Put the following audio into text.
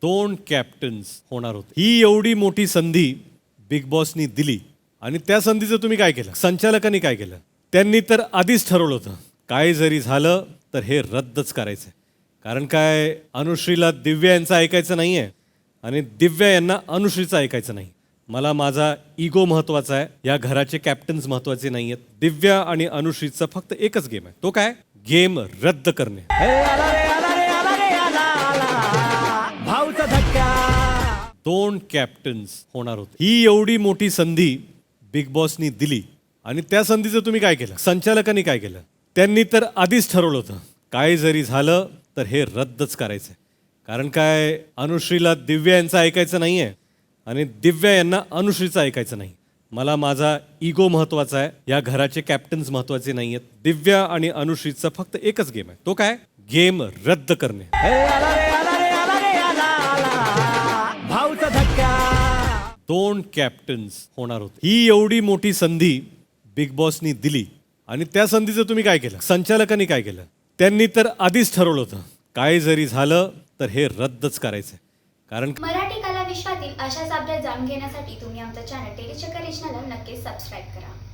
दोन कॅप्टन्स होणार होते. ही एवढी मोठी संधी बिग बॉसनी दिली आणि त्या संधीचं तुम्ही काय केलं? संचालकांनी काय केलं? त्यांनी तर आधीच ठरवलं होतं काय जरी झालं तर हे रद्दच करायचं. कारण काय, अनुश्रीला दिव्या यांचं ऐकायचं नाही आहे आणि दिव्या यांना अनुश्रीचं ऐकायचं नाही. मला माझा इगो महत्त्वाचा आहे, या घराचे कॅप्टन्स महत्त्वाचे नाही आहेत. दिव्या आणि अनुश्रीचा फक्त एकच गेम आहे, तो काय? गेम रद्द करणे. दोन कॅप्टन्स होणार होते. ही एवढी मोठी संधी बिग बॉसनी दिली आणि त्या संधीचं तुम्ही काय केलं? संचालकांनी काय केलं? त्यांनी तर आधीच ठरवलं होतं काय जरी झालं तर हे रद्दच करायचं. कारण काय, अनुश्रीला दिव्या यांचं ऐकायचं नाही आहे आणि दिव्या यांना अनुश्रीचं ऐकायचं नाही. मला माझा इगो महत्त्वाचा आहे, या घराचे कॅप्टन्स महत्त्वाचे नाही आहेत. दिव्या आणि अनुश्रीचा फक्त एकच गेम आहे, तो काय? गेम रद्द करणे. दोन कॅप्टन्स होणार होते. ही एवढी मोठी संधी बिग बॉसनी दिली आणि त्या संधीचं तुम्ही काय केलं? संचालकांनी काय केलं? त्यांनी तर आधीच ठरवलं होतं काय जरी झालं तर हे रद्दच करायचं. कारण मराठी कला विश्वातील अशाच अपडेट जाणून घेण्यासाठी तुम्ही आमचं चॅनल टेलीचक्कर रिजनला नक्कीच सबस्क्राईब करा.